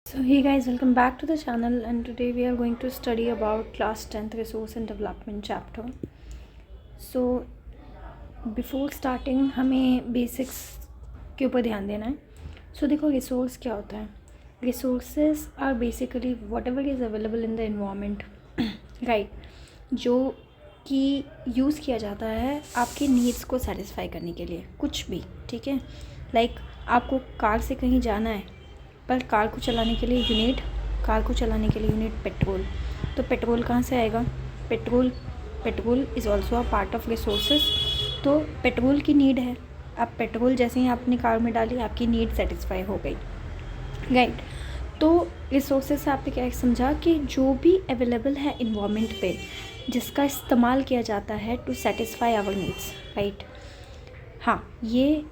So hey guys, welcome back to the channel, and today we are going to study about class 10th resource and development chapter. So before starting हमें basics के ऊपर ध्यान देना है. So देखो resource क्या होता है. Resources are basically whatever is available in the environment right, जो कि यूज़ किया जाता है आपके नीड्स को सेटिस्फाई करने के लिए, कुछ भी. ठीक है, लाइक आपको कार से कहीं जाना है, पर कार को चलाने के लिए यू नीड पेट्रोल. तो पेट्रोल कहाँ से आएगा? Petrol is also a part of resources. तो पेट्रोल की नीड है. अब पेट्रोल जैसे ही आपने कार में डाली, आपकी नीड सेटिस्फाई हो गई, राइट. तो रिसोर्सेज से आपने क्या समझा कि जो भी अवेलेबल है इन्वायरमेंट पे, जिसका इस्तेमाल किया जाता है to satisfy our needs, right. हाँ, ये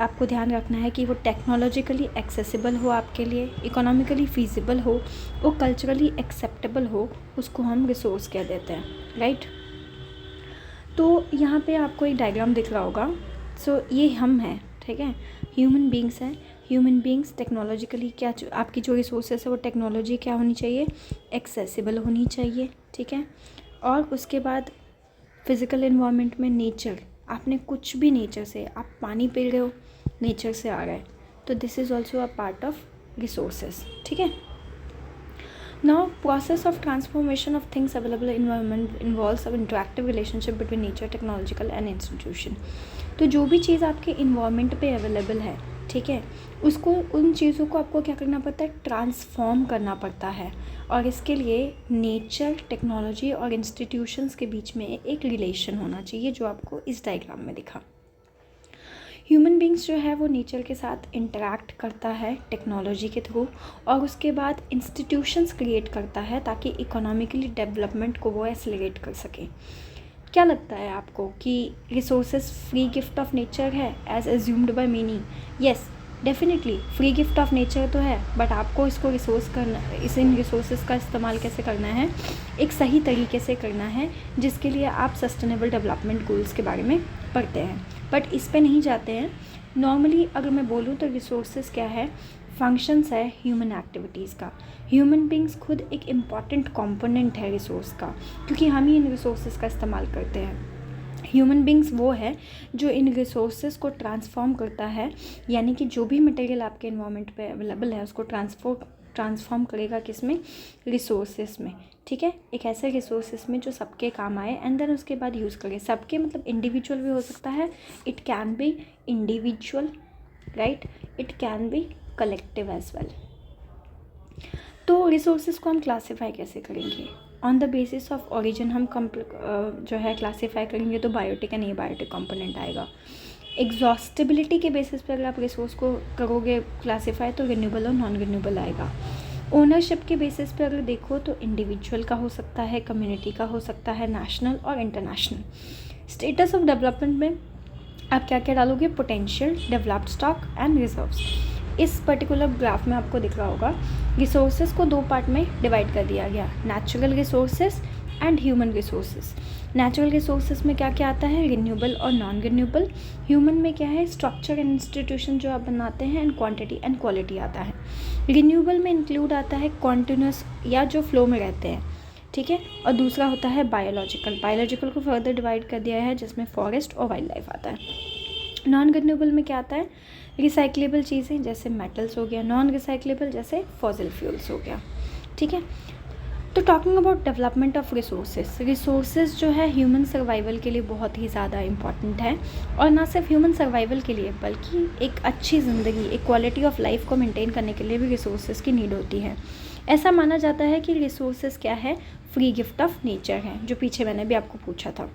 आपको ध्यान रखना है कि वो टेक्नोलॉजिकली एक्सेसिबल हो आपके लिए, इकोनॉमिकली फीजिबल हो, वो कल्चरली एक्सेप्टेबल हो, उसको हम रिसोर्स कह देते हैं, राइट. तो यहाँ पे आपको एक डायग्राम दिख रहा होगा. सो ये हम हैं, ठीक है, ह्यूमन बींग्स हैं. ह्यूमन बींग्स टेक्नोलॉजिकली क्या, आपकी जो रिसोर्सेस है वो टेक्नोलॉजी क्या होनी चाहिए, एक्सेसिबल होनी चाहिए, ठीक है. और उसके बाद फिज़िकल इन्वायरमेंट में नेचर, आपने कुछ भी नेचर से, आप पानी पी रहे हो, नेचर से आ रहा है, तो this is also a part of resources, ठीक है. Now process of transformation of things available environment involves a interactive relationship between nature, technological and institution. तो जो भी चीज़ आपके इन्वायरमेंट पे अवेलेबल है, ठीक है, उसको, उन चीज़ों को आपको क्या करना पड़ता है, ट्रांसफॉर्म करना पड़ता है. और इसके लिए नेचर, टेक्नोलॉजी और इंस्टीट्यूशंस के बीच में एक रिलेशन होना चाहिए, जो आपको इस डायग्राम में दिखा. ह्यूमन बींग्स जो है वो नेचर के साथ इंटरैक्ट करता है टेक्नोलॉजी के थ्रू, और उसके बाद इंस्टीट्यूशंस क्रिएट करता है ताकि इकोनॉमिकली डेवलपमेंट को वो एक्सेलरेट कर सके. क्या लगता है आपको कि resources free gift of nature है as assumed by many? Yes, definitely free gift of nature तो है, बट आपको इसको इन रिसोर्सेज का इस्तेमाल कैसे करना है, एक सही तरीके से करना है, जिसके लिए आप सस्टेनेबल डेवलपमेंट गोल्स के बारे में पढ़ते हैं. बट इस पे नहीं जाते हैं. नॉर्मली अगर मैं बोलूँ तो रिसोर्सेज क्या है, फंक्शंस है ह्यूमन एक्टिविटीज़ का. ह्यूमन बींग्स खुद एक इम्पॉर्टेंट कंपोनेंट है रिसोर्स का, क्योंकि हम ही इन रिसोर्सेज का इस्तेमाल करते हैं. ह्यूमन बींग्स वो है जो इन रिसोर्सेज को ट्रांसफॉर्म करता है, यानी कि जो भी मटेरियल आपके इन्वायरमेंट पे अवेलेबल है उसको ट्रांसफॉर्म करेगा किस में, रिसोर्सेज में, ठीक है. एक ऐसे रिसोर्सेज में जो सबके काम आए, एंड देन उसके बाद यूज़ करें. सबके मतलब इंडिविजुअल भी हो सकता है, it can be individual, right, it can be collective as well. तो रिसोर्सेज को हम क्लासीफाई कैसे करेंगे, on the basis of origin हम जो है क्लासीफाई करेंगे. तो बायोटिक एंड एबायोटिक कंपोनेंट आएगा. एग्जॉस्टिबिलिटी के बेसिस पर अगर आप रिसोर्स को करोगे क्लासीफाई, तो रिन्यूएबल और नॉन रिन्यूएबल आएगा. ओनरशिप के बेसिस पे अगर देखो तो इंडिविजुअल का हो सकता है, कम्युनिटी का हो सकता है, नेशनल और इंटरनेशनल. स्टेटस ऑफ डेवलपमेंट में आप क्या क्या डालोगे, potential, developed stock and reserves. इस पर्टिकुलर ग्राफ में आपको दिख रहा होगा रिसोर्सेज को दो पार्ट में डिवाइड कर दिया गया, natural resources and human resources. Natural resources में क्या क्या आता है, रिन्यूएबल और नॉन रिन्यूएबल. ह्यूमन में क्या है, स्ट्रक्चर एंड इंस्टीट्यूशन जो आप बनाते हैं, एंड क्वांटिटी एंड क्वालिटी आता है. रिन्यूएबल में इंक्लूड आता है कॉन्टिन्यूस या जो फ्लो में रहते हैं, ठीक है. और दूसरा होता है बायोलॉजिकल को फर्दर डिवाइड कर दिया है, जिसमें फॉरेस्ट और वाइल्ड लाइफ आता है. नॉन रिन्यूएबल में क्या आता है, रिसाइक्लेबल चीज़ें जैसे मेटल्स हो गया, नॉन रिसाइक्लेबल जैसे फॉसिल फ्यूल्स हो गया, ठीक है. तो talking about development of resources जो है ह्यूमन सर्वाइवल के लिए बहुत ही ज़्यादा इम्पॉर्टेंट है. और ना सिर्फ ह्यूमन सर्वाइवल के लिए, बल्कि एक अच्छी ज़िंदगी, एक क्वालिटी ऑफ लाइफ को मेंटेन करने के लिए भी रिसोर्सेज की नीड होती है. ऐसा माना जाता है कि रिसोर्सेज क्या है, फ्री गिफ्ट ऑफ नेचर है, जो पीछे मैंने भी आपको पूछा था.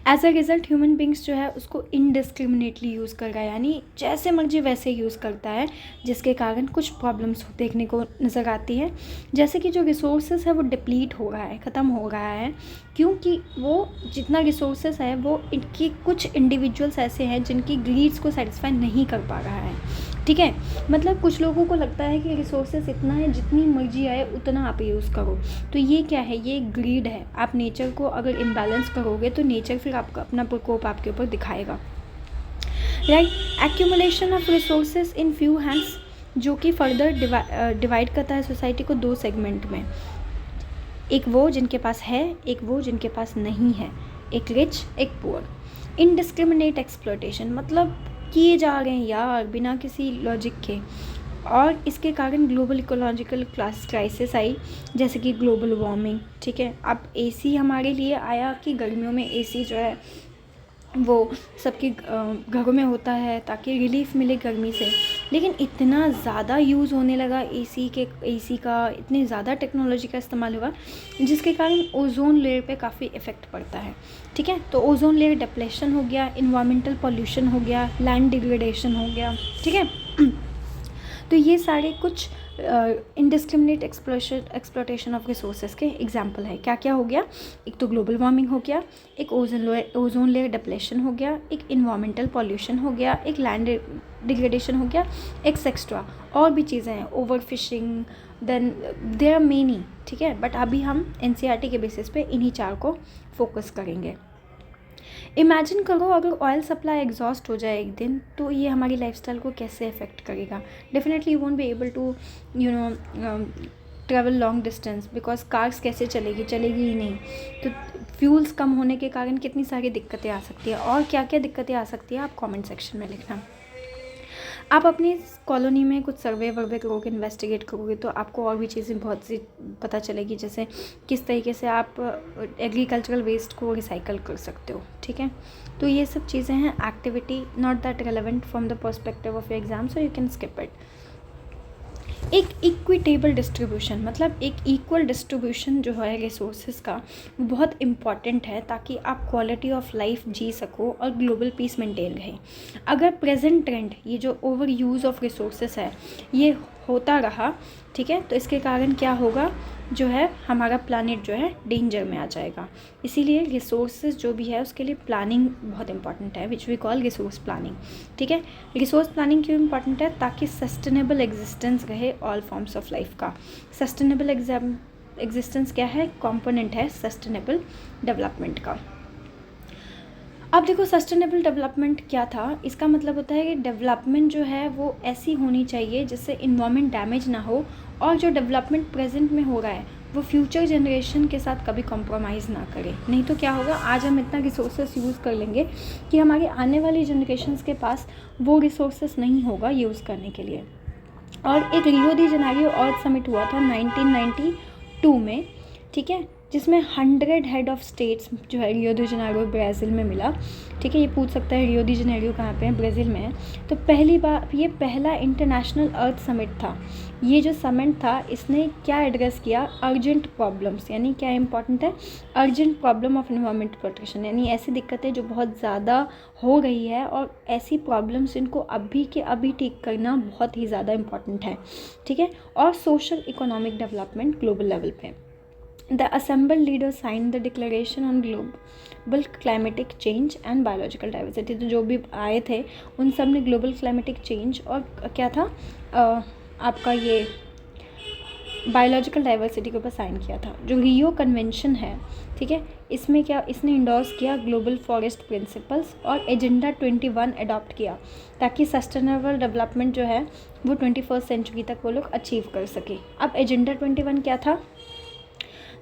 As a result human beings जो है उसको इनडिस्क्रिमिनेटली यूज़ कर रहा है, यानी जैसे मर्जी वैसे यूज़ करता है, जिसके कारण कुछ प्रॉब्लम्स देखने को नज़र आती है. जैसे कि जो रिसोर्सेज है वो डिप्लीट हो रहा है, ख़त्म हो रहा है, क्योंकि वो जितना रिसोर्सेज है वो इनकी कुछ इंडिविजुअल्स ऐसे हैं जिनकी ग्रीड्स को सेटिस्फाई नहीं कर पा रहा है, ठीक है. मतलब कुछ लोगों को लगता है कि रिसोर्सेज इतना है, जितनी मर्जी आए उतना आप यूज़ करो. तो ये क्या है, ये ग्रीड है. आप नेचर को अगर इम्बैलेंस करोगे तो नेचर फिर आपका अपना प्रकोप आपके ऊपर दिखाएगा, right. Accumulation of resources in few hands जो कि फर्दर डिवाइड करता है सोसाइटी को 2 सेगमेंट में। एक वो जिनके पास है, एक वो जिनके पास नहीं है, एक रिच एक पुअर। इनडिस्क्रिमिनेट एक्सप्लॉयटेशन मतलब किए जा रहे हैं यार बिना किसी लॉजिक के, और इसके कारण ग्लोबल इकोलॉजिकल क्राइसिस आई, जैसे कि ग्लोबल वार्मिंग। ठीक है, अब एसी हमारे लिए आया कि गर्मियों में एसी जो है वो सबके घरों में होता है ताकि रिलीफ मिले गर्मी से, लेकिन इतना ज़्यादा यूज़ होने लगा एसी का, इतनी ज़्यादा टेक्नोलॉजी का इस्तेमाल हुआ जिसके कारण ओजोन लेयर पे काफ़ी इफ़ेक्ट पड़ता है। ठीक है, तो ओजोन लेयर डिप्लेशन हो गया, इन्वायरमेंटल पॉल्यूशन हो गया, लैंड डिग्रेडेशन हो गया। ठीक है, तो ये सारे कुछ इनडिस्क्रिमिनेट एक्सप्लॉयटेशन ऑफ रिसोर्सेज के एग्जाम्पल है। क्या क्या हो गया? एक तो ग्लोबल वार्मिंग हो गया, एक ओजोन लेयर डिप्लेशन हो गया, एक इन्वायरमेंटल पॉल्यूशन हो गया, एक लैंड डिग्रेडेशन हो गया, एक्सेट्रा और भी चीज़ें हैं, over fishing, then there are many. ठीक है, बट अभी हम NCERT के बेसिस पे इन्हीं 4 को फोकस करेंगे। इमेजिन करो अगर ऑयल सप्लाई एग्जॉस्ट हो जाए एक दिन, तो ये हमारी लाइफस्टाइल को कैसे अफेक्ट करेगा। Definitely you won't be able to travel long distance, because cars कैसे चलेगी ही नहीं। तो फ्यूल्स कम होने के कारण कितनी सारी दिक्कतें आ सकती है, और क्या क्या दिक्कतें आ सकती है आप कमेंट सेक्शन में लिखना। आप अपनी कॉलोनी में कुछ सर्वे करोगे, इन्वेस्टिगेट करोगे, तो आपको और भी चीज़ें बहुत सी पता चलेगी, जैसे किस तरीके से आप एग्रीकल्चरल वेस्ट को रिसाइकल कर सकते हो। ठीक है, तो ये सब चीज़ें हैं activity not that relevant from the perspective of your exam, so you can skip it. एक इक्विटेबल डिस्ट्रीब्यूशन मतलब एक इक्वल डिस्ट्रीब्यूशन जो है रिसोर्सेज का, वो बहुत इम्पॉर्टेंट है ताकि आप क्वालिटी ऑफ लाइफ जी सको और ग्लोबल पीस मेंटेन रहे। अगर प्रेजेंट ट्रेंड ये जो ओवर यूज़ ऑफ रिसोर्सेज है ये होता रहा, ठीक है, तो इसके कारण क्या होगा, जो है हमारा प्लानिट जो है डेंजर में आ जाएगा। इसीलिए रिसोर्सेज जो भी है उसके लिए प्लानिंग बहुत इंपॉर्टेंट है, which we call resource planning. ठीक है, रिसोर्स प्लानिंग क्यों इंपॉर्टेंट है? ताकि सस्टेनेबल एग्जिस्टेंस रहे ऑल फॉर्म्स ऑफ लाइफ का। सस्टेनेबल एग्जिस्टेंस क्या है? कंपोनेंट है सस्टेनेबल डेवलपमेंट का। अब देखो, सस्टेनेबल डेवलपमेंट क्या था? इसका मतलब होता है कि डेवलपमेंट जो है वो ऐसी होनी चाहिए जिससे इन्वायरमेंट डैमेज ना हो, और जो डेवलपमेंट प्रेजेंट में हो रहा है वो फ्यूचर जनरेशन के साथ कभी कॉम्प्रोमाइज़ ना करे। नहीं तो क्या होगा, आज हम इतना रिसोर्सेस यूज़ कर लेंगे कि हमारी आने वाली जनरेशन्स के पास वो रिसोर्सेस नहीं होगा यूज़ करने के लिए। और एक रियो डी जेनेरियो अर्थ समिट हुआ था 1992 में, ठीक है, जिसमें 100 हेड ऑफ स्टेट्स जो है रियो डी जेनेरियो ब्राज़ील में मिला। ठीक है, ये पूछ सकता है रियो डी जेनेरियो कहाँ पे है? ब्राज़ील में है। तो पहली बार ये पहला इंटरनेशनल अर्थ समिट था। ये जो समिट था इसने क्या एड्रेस किया? अर्जेंट प्रॉब्लम्स, यानी क्या इंपॉर्टेंट है? Urgent problem of environment protection, यानी ऐसी दिक्कतें जो बहुत ज़्यादा हो रही है और ऐसी प्रॉब्लम्स इनको अभी के अभी ठीक करना बहुत ही ज़्यादा इंपॉर्टेंट है। ठीक है, और social economic development global level पे। The assembled leaders signed the declaration on global climatic change and biological diversity। तो जो भी आए थे उन सब ने ग्लोबल क्लाइमेटिक चेंज और क्या था आपका ये बायोलॉजिकल डाइवर्सिटी के ऊपर साइन किया था। जो रियो कन्वेंशन है, ठीक है, इसमें क्या इसने इंडोर्स किया? ग्लोबल फॉरेस्ट प्रिंसिपल्स और एजेंडा 21 अडॉप्ट किया, ताकि सस्टेनेबल डेवलपमेंट जो है वो 21st सेंचुरी तक वो लोग अचीव कर सके। अब एजेंडा 21 क्या था?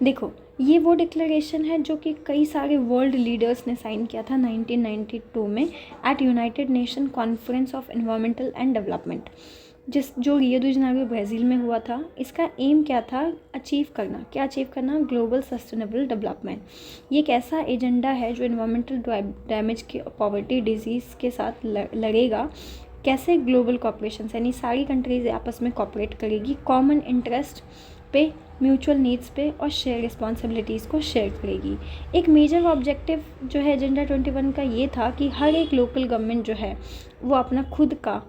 देखो, ये वो डिक्लेरेशन है जो कि कई सारे वर्ल्ड लीडर्स ने साइन किया था 1992 में at United Nation conference of environmental and development, जो रियो डी जेनेरियो ब्राज़ील में हुआ था। इसका एम क्या था? अचीव करना। क्या अचीव करना? Global sustainable development. ये एक ऐसा एजेंडा है जो एनवायरमेंटल डैमेज के, पॉवर्टी, डिजीज़ के साथ लड़ेगा। कैसे? ग्लोबल कॉपरेशन, यानी सारी कंट्रीज आपस में कॉपरेट करेगी, कॉमन इंटरेस्ट पे, म्यूचुअल नीड्स पे और शेयर रिस्पॉन्सिबिलिटीज़ को शेयर करेगी। एक मेजर ऑब्जेक्टिव जो है एजेंडा 21 का ये था कि हर एक लोकल गवर्नमेंट जो है वो अपना खुद का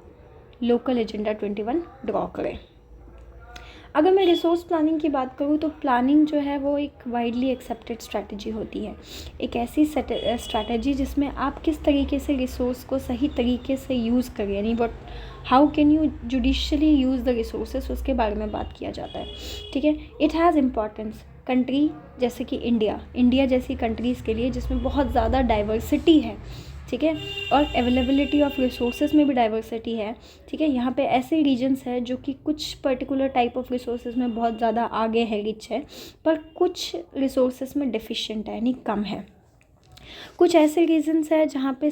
लोकल एजेंडा 21 ड्रॉ करे। अगर मैं रिसोर्स प्लानिंग की बात करूँ तो प्लानिंग जो है वो एक वाइडली एक्सेप्टेड स्ट्रैटेजी होती है। एक ऐसी स्ट्रैटेजी जिसमें आप किस तरीके से रिसोर्स को सही तरीके से यूज़ करें, यानी how can you judicially use the resources, उसके बारे में बात किया जाता है। ठीक है, इट हैज़ इम्पॉर्टेंस कंट्री जैसे कि इंडिया जैसी कंट्रीज़ के लिए जिसमें बहुत ज़्यादा डाइवर्सिटी है, ठीक है। और अवेलेबिलिटी ऑफ रिसोर्सेज में भी डाइवर्सिटी है, ठीक है। यहाँ पे ऐसे रीजन्स है जो कि कुछ पर्टिकुलर टाइप ऑफ रिसोर्सेज में बहुत ज़्यादा आगे है, रिच है, पर कुछ रिसोर्सेज में डिफिशिएंट है, यानी कम है। कुछ ऐसे रीजन्स है जहाँ पे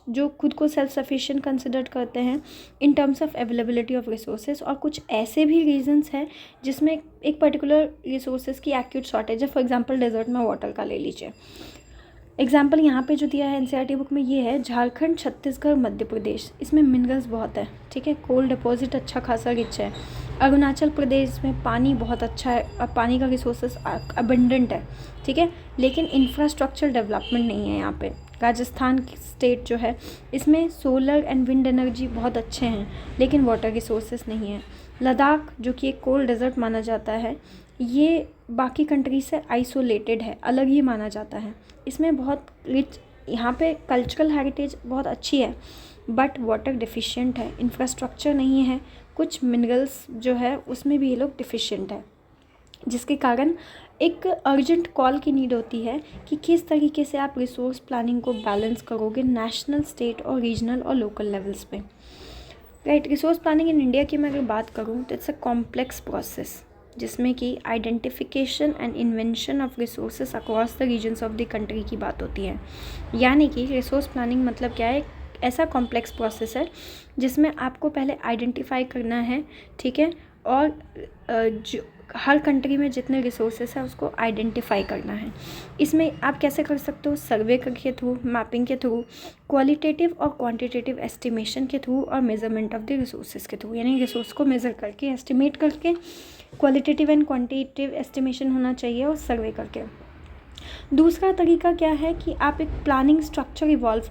जो खुद को सेल्फ सफिशिएंट कंसिडर करते हैं in terms of availability of resources, और कुछ ऐसे भी रीजन्स हैं जिसमें एक पर्टिकुलर रिसोर्सेज की एक्यूट शॉर्टेज है। फॉर एग्जांपल डेजर्ट में वाटर का ले लीजिए। एग्जाम्पल यहाँ पे जो दिया है एनसीईआरटी बुक में ये है झारखंड, छत्तीसगढ़, मध्य प्रदेश, इसमें मिनरल्स बहुत है, ठीक है। कोल डिपॉजिट अच्छा खासा रिच है। अरुणाचल प्रदेश में पानी बहुत अच्छा है और पानी का रिसोर्सेस अबंडेंट है, ठीक है, लेकिन इंफ्रास्ट्रक्चर डेवलपमेंट नहीं है यहाँ पे। राजस्थान की स्टेट जो है इसमें सोलर एंड विंड एनर्जी बहुत अच्छे हैं, लेकिन वाटर रिसोर्सेस नहीं है। लद्दाख जो कि एक कोल्ड डेजर्ट माना जाता है, ये बाकी कंट्री से आइसोलेटेड है, अलग ही माना जाता है। इसमें बहुत रिच, यहाँ पे कल्चरल हेरिटेज बहुत अच्छी है, बट वाटर डिफिशिएंट है, इंफ्रास्ट्रक्चर नहीं है, कुछ मिनरल्स जो है उसमें भी ये लोग डिफिशिएंट है, जिसके कारण एक अर्जेंट कॉल की नीड होती है कि किस तरीके से आप रिसोर्स प्लानिंग को बैलेंस करोगे नेशनल, स्टेट और रीजनल और लोकल लेवल्स पे। Right, resource planning in India की मैं अगर बात करूँ तो इट्स अ कॉम्प्लेक्स प्रोसेस, जिसमें कि identification and invention of resources across the regions of the country की बात होती है। यानी कि रिसोर्स प्लानिंग मतलब क्या है, ऐसा कॉम्प्लेक्स प्रोसेस है जिसमें आपको पहले आइडेंटिफाई करना है, ठीक है, और जो हर कंट्री में जितने रिसोर्सेज है उसको आइडेंटिफाई करना है। इसमें आप कैसे कर सकते हो, सर्वे के थ्रू, मैपिंग के थ्रू, क्वालिटेटिव और क्वांटिटेटिव एस्टिमेशन के थ्रू, और मेजरमेंट ऑफ द रिसोर्सेज के थ्रू, यानी रिसोर्स को मेज़र करके, एस्टिमेट करके, क्वालिटेटिव एंड क्वांटिटेटिव एस्टिमेशन होना चाहिए, और सर्वे करके। दूसरा तरीका क्या है कि आप एक प्लानिंग स्ट्रक्चर इवॉल्व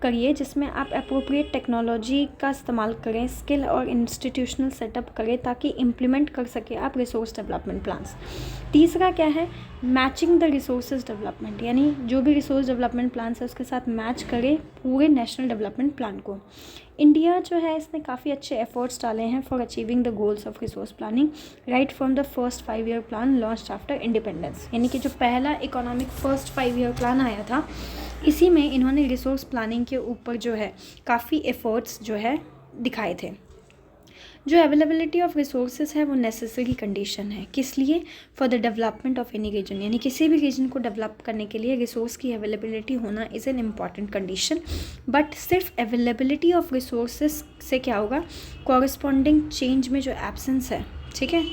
करिए जिसमें आप अप्रोप्रिएट टेक्नोलॉजी का इस्तेमाल करें, स्किल और इंस्टीट्यूशनल सेटअप करें ताकि इम्प्लीमेंट कर सके आप रिसोर्स डेवलपमेंट प्लान्स। तीसरा क्या है, मैचिंग द रिसोर्सेज डेवलपमेंट, यानी जो भी रिसोर्स डेवलपमेंट प्लान्स है उसके साथ मैच करें पूरे नेशनल डेवलपमेंट प्लान को। इंडिया जो है इसने काफ़ी अच्छे एफर्ट्स डाले हैं for achieving the goals of resource planning right from the first 5 year plan launched after independence, यानी कि जो पहला इकोनॉमिक फर्स्ट 5 ईयर प्लान आया था, इसी में इन्होंने रिसोर्स प्लानिंग के ऊपर जो है काफ़ी एफर्ट्स जो है दिखाए थे। जो अवेलेबिलिटी ऑफ रिसोर्सेज है वो नेसेसरी कंडीशन है, किस लिए, for the development of any region, यानी किसी भी रीजन को डेवलप करने के लिए रिसोर्स की अवेलेबिलिटी होना is an important condition. But सिर्फ अवेलेबिलिटी ऑफ रिसोर्सेज से क्या होगा, कॉरस्पॉन्डिंग चेंज में जो एब्सेंस है, ठीक है,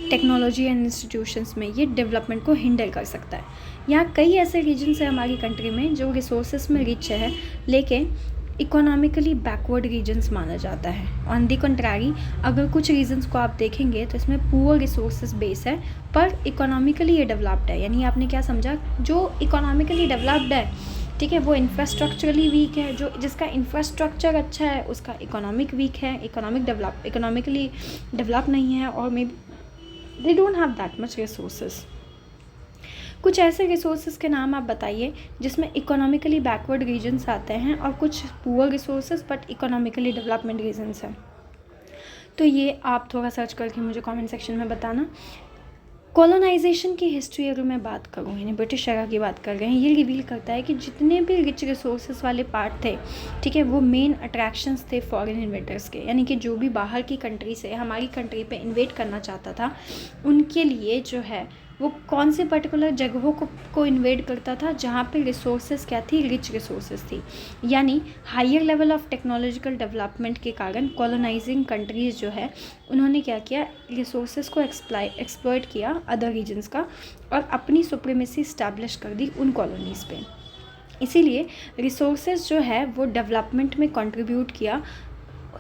टेक्नोलॉजी एंड इंस्टीट्यूशंस में, ये डेवलपमेंट को हिंडर कर सकता है। यहाँ कई ऐसे रीजन्स हैं हमारी कंट्री में जो रिसोर्सेज में रिच है लेकिन इकोनॉमिकली बैकवर्ड रीजन्स माना जाता है। ऑन दी कंट्रारी, अगर कुछ रीजन्स को आप देखेंगे तो इसमें पुअर रिसोर्सेज बेस है पर इकोनॉमिकली ये डेवलप्ड है। यानी आपने क्या समझा, जो इकोनॉमिकली डेवलप्ड है, ठीक है, वो इंफ्रास्ट्रक्चरली वीक है, जो जिसका इंफ्रास्ट्रक्चर अच्छा है उसका इकोनॉमिक वीक है, इकोनॉमिकली डेवलप नहीं है, और may be they don't have that much resources. कुछ ऐसे रिसोर्सेज के नाम आप बताइए जिसमें इकोनॉमिकली बैकवर्ड रीजन्स आते हैं और कुछ poor resources but economically development regions हैं। तो ये आप थोड़ा सर्च करके मुझे कमेंट सेक्शन में बताना। कॉलोनाइजेशन की हिस्ट्री अगर मैं बात करूँ, यानी ब्रिटिश एरा की बात कर रहे हैं, ये रिवील करता है कि जितने भी रिच रिसोर्सेज वाले पार्ट थे, ठीक है, वो मेन अट्रैक्शंस थे फॉरेन इन्वेटर्स के, यानी कि जो भी बाहर की कंट्री से हमारी कंट्री पे इन्वेट करना चाहता था उनके लिए जो है वो कौन से पर्टिकुलर जगहों को इन्वेट करता था जहाँ पे रिसोर्सेज क्या थी, रिच रिसोर्सेज थी। यानी higher level of technological development के कारण कॉलोनाइजिंग कंट्रीज़ जो है उन्होंने क्या किया, रिसोर्सेज को एक्सप्लॉइट किया अदर रीजन्स का और अपनी सुप्रीमेसी इस्टेब्लिश कर दी उन कॉलोनीज़ पे। इसीलिए रिसोर्सेज जो है वो डेवलपमेंट में कंट्रीब्यूट किया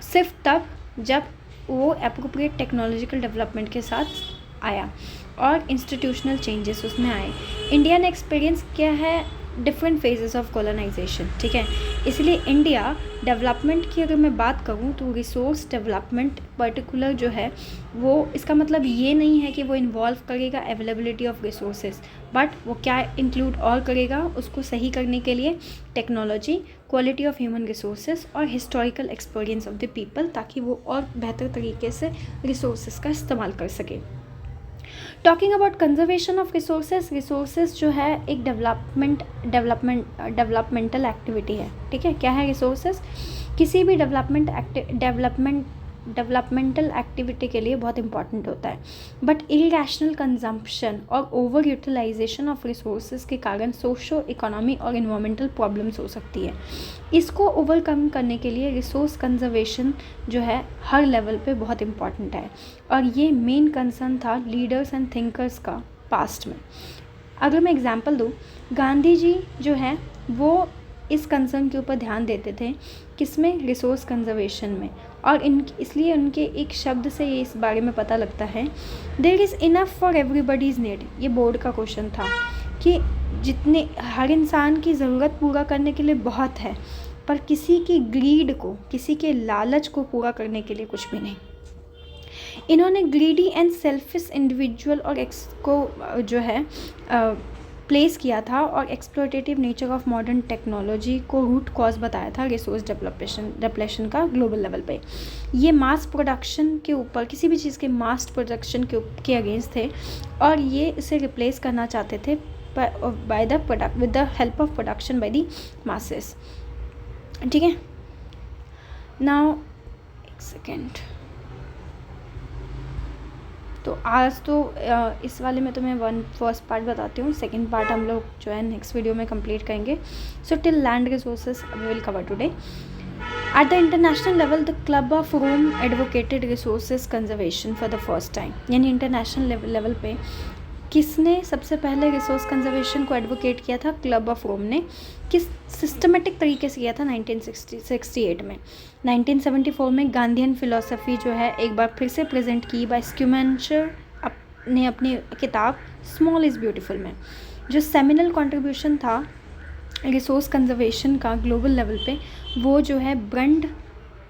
सिर्फ तब जब वो एप्रोप्रिएट टेक्नोलॉजिकल डेवलपमेंट के साथ आया और इंस्टीट्यूशनल चेंजेस उसमें आए। इंडिया ने एक्सपीरियंस किया है डिफरेंट फेजेस ऑफ कॉलोनाइजेशन, ठीक है, इसलिए इंडिया डेवलपमेंट की अगर मैं बात करूँ तो रिसोर्स डेवलपमेंट पर्टिकुलर जो है वो, इसका मतलब ये नहीं है कि वो इन्वॉल्व करेगा अवेलेबिलिटी ऑफ रिसोर्सेज, बट वो क्या इंक्लूड और करेगा, उसको सही करने के लिए technology, quality of human resources और historical experience of the people, ताकि वो और बेहतर तरीके से रिसोर्सेज का इस्तेमाल कर सके। Talking about conservation of resources जो है एक डेवलपमेंटल एक्टिविटी है, ठीक है। क्या है रिसोर्सेज? किसी भी डेवलपमेंटल एक्टिविटी के लिए बहुत इंपॉर्टेंट होता है, बट इरेशनल कंजम्पशन और ओवर यूटिलाइजेशन ऑफ रिसोर्सेज के कारण सोशो इकोनॉमी और इन्वायरमेंटल प्रॉब्लम्स हो सकती है। इसको ओवरकम करने के लिए रिसोर्स कंजर्वेशन जो है हर लेवल पे बहुत इम्पॉर्टेंट है, और ये मेन कंसर्न था लीडर्स एंड थिंकर्स का पास्ट में। अगर मैं एग्जांपल दूँ, गांधी जी जो है वो इस कंसर्न के ऊपर ध्यान देते थे, किसमें? रिसोर्स कंजर्वेशन में। और इसलिए उनके एक शब्द से ये इस बारे में पता लगता है, there is enough for everybody's need. ये बोर्ड का क्वेश्चन था कि जितने हर इंसान की ज़रूरत पूरा करने के लिए बहुत है, पर किसी की ग्रीड को, किसी के लालच को पूरा करने के लिए कुछ भी नहीं। इन्होंने ग्रीडी एंड सेल्फिश इंडिविजुअल और को जो है प्लेस किया था, और exploitative nature of modern technology को रूट कॉज बताया था रिसोर्स डेप्लेशन का ग्लोबल लेवल पे। ये मास प्रोडक्शन के ऊपर, किसी भी चीज़ के मास प्रोडक्शन के अगेंस्ट थे, और ये इसे रिप्लेस करना चाहते थे with the help of production by the masses, ठीक है। नाउ एक सेकेंड, तो आज तो इस वाले में तो मैं फर्स्ट पार्ट बताती हूँ, सेकंड पार्ट हम लोग जो है नेक्स्ट वीडियो में कंप्लीट करेंगे। So till land resources we will cover today. At the international level the Club of Rome advocated resources conservation for the first time. यानी इंटरनेशनल लेवल पे किसने सबसे पहले रिसोर्स कंजर्वेशन को एडवोकेट किया था? क्लब ऑफ रोम ने। किस सिस्टमेटिक तरीके से किया था? 1968 में। 1974 में गांधीयन फिलॉसफी जो है एक बार फिर से प्रेजेंट की बाय स्क्यूमेंशर ने अपनी किताब स्मॉल इज़ ब्यूटीफुल में। जो सेमिनल कंट्रीब्यूशन था रिसोर्स कंजर्वेशन का ग्लोबल लेवल पे, वो जो है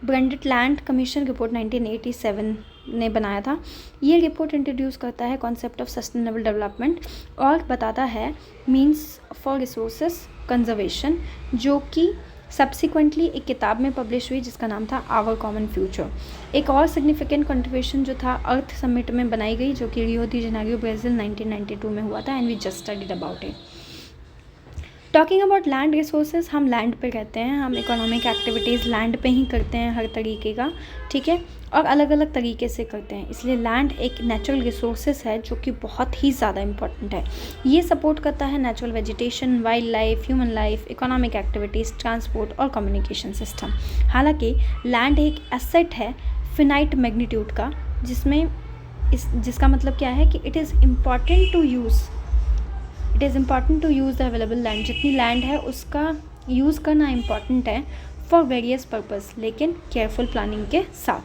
ब्रंडटलैंड कमीशन रिपोर्ट 1987 ने बनाया था। ये रिपोर्ट इंट्रोड्यूस करता है कॉन्सेप्ट ऑफ सस्टेनेबल डेवलपमेंट और बताता है मींस फॉर रिसोर्सेज कंजर्वेशन, जो कि सब्सिक्वेंटली एक किताब में पब्लिश हुई जिसका नाम था आवर कॉमन फ्यूचर। एक और सिग्निफिकेंट कंट्रीब्यूशन जो था अर्थ समिट में बनाई गई, जो कि रियो डी जेनेरियो ब्राज़ील 1992 में हुआ था, and we just studied about it. Talking about land resources, हम लैंड पे रहते हैं, हम इकोनॉमिक एक्टिविटीज़ लैंड पे ही करते हैं हर तरीके का, ठीक है, और अलग अलग तरीके से करते हैं। इसलिए लैंड एक नेचुरल रिसोर्सेज है जो कि बहुत ही ज़्यादा इंपॉर्टेंट है। ये सपोर्ट करता है natural vegetation, wild life, human life, economic activities, transport और कम्युनिकेशन सिस्टम। हालांकि लैंड एक एसेट है फिनाइट मैग्नीट्यूड का, जिसका मतलब क्या है कि it is important to use the available land. जितनी लैंड है उसका यूज़ करना इम्पॉर्टेंट है फॉर वेरियस पर्पज़, लेकिन केयरफुल प्लानिंग के साथ।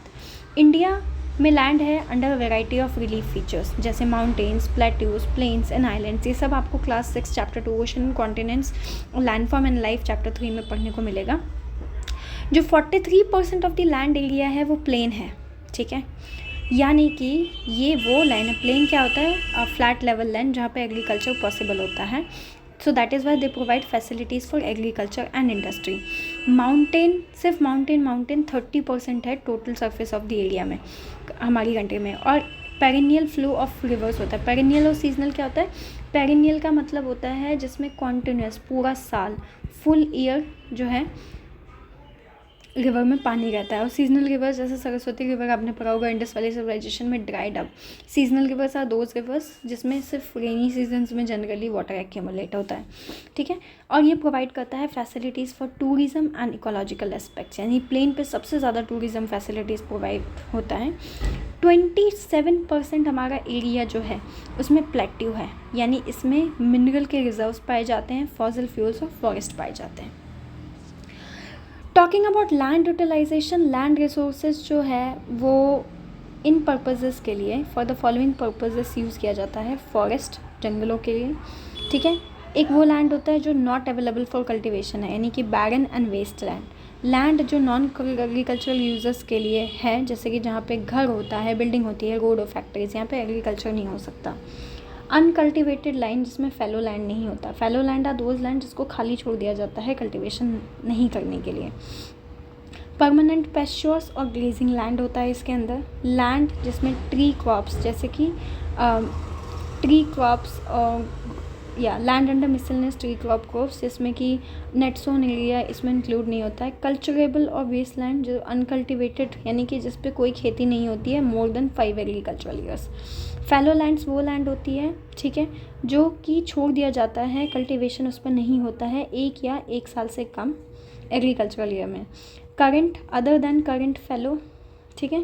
इंडिया में लैंड है under variety of relief features, जैसे mountains, plateaus, plains and islands. ये सब आपको क्लास 6 चैप्टर 2 ओशन कॉन्टिनेंट्स और लैंडफॉर्म एंड लाइफ चैप्टर 3 में पढ़ने को मिलेगा। जो 43% ऑफ द लैंड एरिया है वो प्लेन है, ठीक है, यानी कि ये वो लैंड है। प्लेन क्या होता है? फ्लैट लेवल लैंड जहाँ पे एग्रीकल्चर पॉसिबल होता है। So that is why they provide facilities for agriculture and industry. Mountain, सिर्फ माउंटेन 30% है total surface of the area में हमारी कंट्री में। और पेरिनियल फ्लो ऑफ रिवर्स होता है। पेरिनियल और सीजनल क्या होता है? पेरिनियल का मतलब होता है जिसमें कॉन्टिन्यूस पूरा साल, फुल ईयर जो है रिवर में पानी रहता है। और सीजनल रिवर्स जैसे सरस्वती रिवर आपने पढ़ा होगा इंडस वैली सिविलाइजेशन में dried up. Seasonal rivers are those rivers जिसमें सिर्फ रेनी सीजन्स में जनरली वाटर एक्यूमुलेट होता है, ठीक है। और ये प्रोवाइड करता है facilities for tourism and ecological aspects, यानी प्लेन पे सबसे ज़्यादा टूरिज्म फैसिलिटीज़ प्रोवाइड होता है। 27% हमारा एरिया जो है उसमें प्लेट्यू है, यानी इसमें मिनरल के रिजर्व्स पाए जाते हैं, फॉसिल फ्यूल्स और फॉरेस्ट पाए जाते हैं। Talking about land utilisation, land resources जो है वो इन पर्पसेस के लिए for the following purposes use किया जाता है। फॉरेस्ट, जंगलों के लिए, ठीक है। एक वो लैंड होता है जो नॉट अवेलेबल फॉर कल्टीवेशन है, यानी कि बैरन एंड वेस्ट लैंड जो नॉन एग्रीकल्चरल यूजर्स के लिए है, जैसे कि जहाँ पे घर होता है, बिल्डिंग होती है, रोड और फैक्ट्रीज, यहाँ पे एग्रीकल्चर नहीं हो सकता। अनकल्टिवेटेड लैंड जिसमें फैलो लैंड नहीं होता। Fallow land are those land जिसको खाली छोड़ दिया जाता है कल्टीवेशन नहीं करने के लिए। परमानेंट पेस्चर्स और ग्लेजिंग लैंड होता है इसके अंदर। लैंड जिसमें ट्री क्रॉप्स जैसे कि ट्री क्रॉप्स और या land under miscellaneous tree crop crops, जिसमें कि नेट सोन एरिया इसमें इंक्लूड नहीं होता है। कल्चरेबल और वेस्ट लैंड जो अनकल्टिवेटेड यानी कि जिस पे कोई खेती नहीं होती है मोर देन 5 एग्रीकल्चरल ईयर्स। फैलो लैंड्स वो लैंड होती है, ठीक है, जो कि छोड़ दिया जाता है, कल्टिवेशन उस पर नहीं होता है 1 या 1 साल से कम एग्रीकल्चरल ईयर में। Current other than current fallow, ठीक है,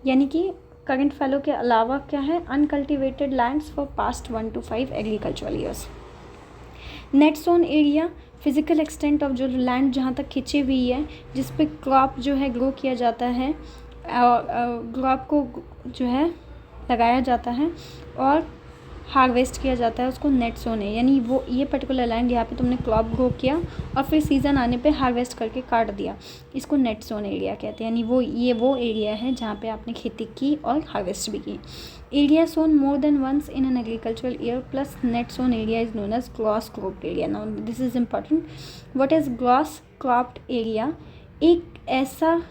यानी कि करंट फैलो के अलावा क्या है, uncultivated lands for past 1 to 5 agricultural years. Net sown area physical extent of जो लैंड जहाँ तक खिंची हुई है जिस पे क्रॉप जो है ग्रो किया जाता है, क्रॉप को जो है लगाया जाता है और हार्वेस्ट किया जाता है, उसको नेट सोन है। यानी वो ये पर्टिकुलर लैंड यहाँ पे तुमने क्रॉप ग्रो किया और फिर सीज़न आने पे हार्वेस्ट करके काट दिया, इसको नेट सोन एरिया कहते हैं। यानी वो एरिया है जहाँ पे आपने खेती की और हार्वेस्ट भी की। Area sown more than once in an agricultural year plus net sown area is known as gross cropped area. Now this is important, what is gross cropped area? एक ऐसा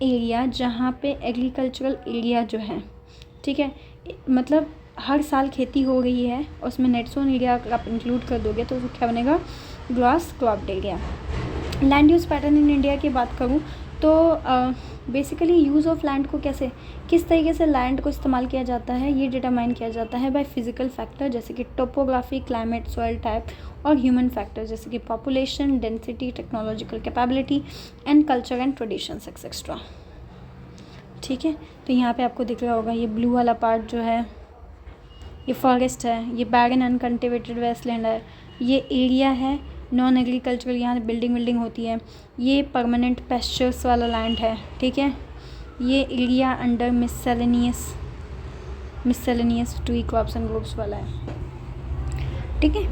एरिया जहाँ पे एग्रीकल्चरल एरिया जो है, ठीक है, मतलब हर साल खेती हो रही है और उसमें नेट सोन एरिया अगर आप इंक्लूड कर दोगे तो क्या बनेगा, gross cropped area. Land use pattern in India की बात करूँ तो बेसिकली यूज़ ऑफ लैंड को किस तरीके से लैंड को इस्तेमाल किया जाता है ये डिटरमाइन किया जाता है बाय फिजिकल फैक्टर जैसे कि टोपोग्राफी, क्लाइमेट, सॉइल टाइप, और ह्यूमन फैक्टर जैसे कि population, density, technological capability and culture and traditions etcetera. ठीक है, तो यहाँ पे आपको दिख रहा होगा ये ब्लू वाला पार्ट जो है ये फॉरेस्ट है, ये बैरन अनकल्टिवेटेड वेस्टलैंड है, ये एरिया है नॉन एग्रीकल्चरल, यहाँ बिल्डिंग होती है, ये परमानेंट पेस्चर्स वाला लैंड है, ठीक है, ये area under miscellaneous tree crops and groups वाला है, ठीक है।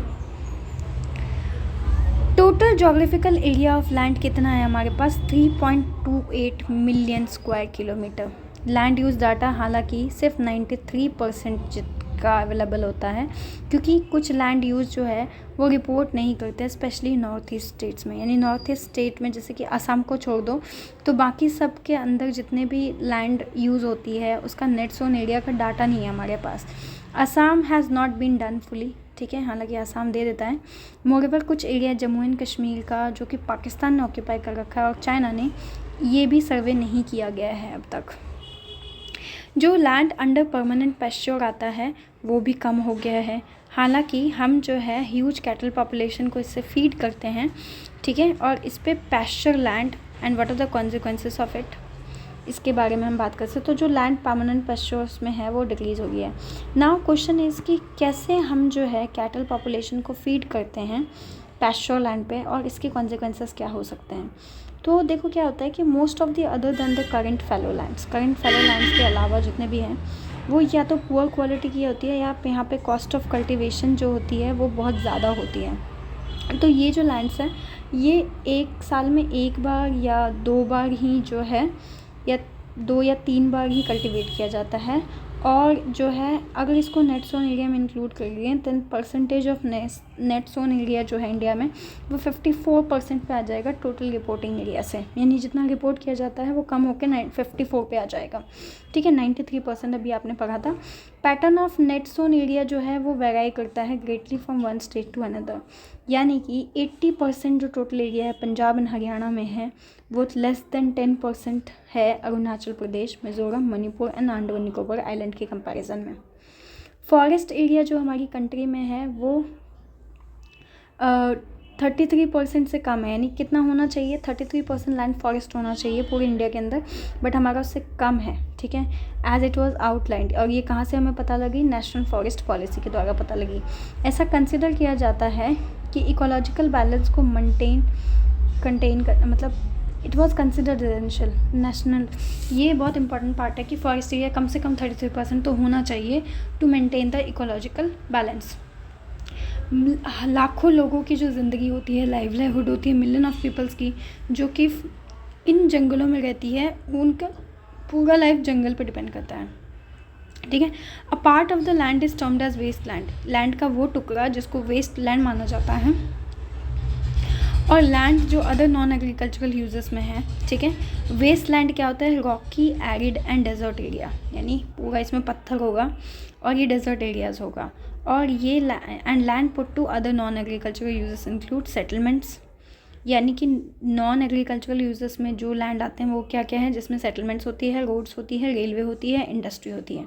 Total geographical area of land कितना है हमारे पास, 3.28 million square kilometre. Land use data हालांकि सिर्फ 93% का अवेलेबल होता है क्योंकि कुछ लैंड यूज़ जो है वो रिपोर्ट नहीं करते, स्पेशली नॉर्थ ईस्ट स्टेट्स में। यानी नॉर्थ ईस्ट स्टेट में जैसे कि असम को छोड़ दो तो बाकी सब के अंदर जितने भी लैंड यूज़ होती है उसका नेट सोन एरिया का डाटा नहीं है हमारे पास। Assam has not been done fully, ठीक है, हालांकि असम दे देता है। मोरेवर कुछ एरिया जम्मू एंड कश्मीर का जो कि पाकिस्तान ने ऑक्यूपाई कर रखा है और चाइना ने, ये भी सर्वे नहीं किया गया है अब तक। जो लैंड अंडर परमानेंट पेस्चर आता है वो भी कम हो गया है, हालांकि हम जो है ह्यूज कैटल पॉपुलेशन को इससे फीड करते हैं, ठीक है, और इस पे pasture land and what are the consequences of it, इसके बारे में हम बात कर सकते। तो जो लैंड परमानेंट पेस्चर्स में है वो डिक्रीज़ हो गया है। नाउ क्वेश्चन इज़ कि कैसे हम जो है कैटल पॉपुलेशन को फीड करते हैं पेस्चर लैंड पे और इसके कॉन्सिक्वेंसेस क्या हो सकते हैं। तो देखो क्या होता है कि most of the other than the current fallow lands के अलावा जितने भी हैं वो या तो पुअर क्वालिटी की होती है या यहाँ पे कॉस्ट ऑफ कल्टीवेशन जो होती है वो बहुत ज़्यादा होती है। तो ये जो लैंड्स हैं ये एक साल में एक बार या 2 बार ही जो है या 2 या 3 बार ही कल्टीवेट किया जाता है, और जो है अगर इसको नेट सोन एरिया में इंक्लूड कर लिए तो percentage of net sown area जो है इंडिया में वो 54% पे आ जाएगा टोटल रिपोर्टिंग एरिया से। यानी जितना रिपोर्ट किया जाता है वो कम होकर 54 पे आ जाएगा, ठीक है। 93% अभी आपने पढ़ा था। Pattern of net sown area जो है वो वेराई करता है greatly from one state to another, यानी कि 80% जो टोटल एरिया है पंजाब एंड हरियाणा में है वो लेस देन 10% है अरुणाचल प्रदेश, मिज़ोरम, मणिपुर एंड अंडमान निकोबार आइलैंड के कंपैरिजन में। फॉरेस्ट एरिया जो हमारी कंट्री में है वो 33% से कम है, यानी कितना होना चाहिए, 33% लैंड फॉरेस्ट होना चाहिए पूरे इंडिया के अंदर, बट हमारा उससे कम है, ठीक है, एज इट वाज आउटलाइंड। और ये कहाँ से हमें पता लगी, नेशनल फॉरेस्ट पॉलिसी के द्वारा पता लगी। ऐसा कंसिडर किया जाता है कि इकोलॉजिकल बैलेंस को कंटेन कर, मतलब it was considered essential national, ये बहुत इंपॉर्टेंट पार्ट है कि फॉरेस्ट एरिया कम से कम 33% तो होना चाहिए to maintain the ecological balance. लाखों लोगों की जो ज़िंदगी होती है, लाइवलीहुड होती है, मिलियन ऑफ पीपल्स की जो कि इन जंगलों में रहती है, उनका पूरा लाइफ जंगल पर डिपेंड करता है, ठीक है। A part of the land is termed as waste land, land का वो टुकड़ा जिसको वेस्ट लैंड माना जाता है, और लैंड जो अदर नॉन एग्रीकल्चरल यूजेस में है, ठीक है। वेस्ट लैंड क्या होता है, rocky, arid and desert area, यानी पूरा इसमें पत्थर होगा और ये डेजर्ट एरियाज़ होगा। और ये and land put to other non agricultural uses include settlements, यानी कि नॉन एग्रीकल्चरल यूजेस में जो लैंड आते हैं वो क्या क्या है, जिसमें सेटलमेंट्स होती है, रोड्स होती है, रेलवे होती है, इंडस्ट्री होती है।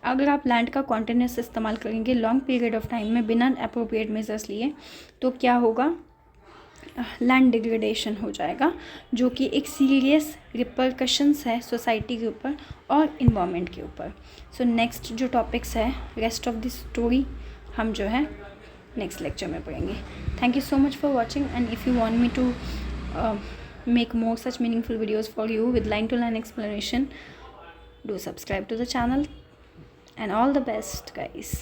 अगर आप लैंड का कॉन्टिन्यूस इस्तेमाल करेंगे लॉन्ग पीरियड ऑफ टाइम में बिना अप्रोप्रिएट मेजर्स लिए, तो क्या होगा, लैंड डिग्रेडेशन हो जाएगा, जो कि एक सीरियस रिपरकशंस है सोसाइटी के ऊपर और इन्वायरमेंट के ऊपर। सो नेक्स्ट जो टॉपिक्स है, रेस्ट ऑफ द स्टोरी हम जो है नेक्स्ट लेक्चर में पढ़ेंगे। Thank you so much for watching, and if you want me to make more such meaningful videos for you with line to line explanation, do subscribe to the channel, and all the best guys.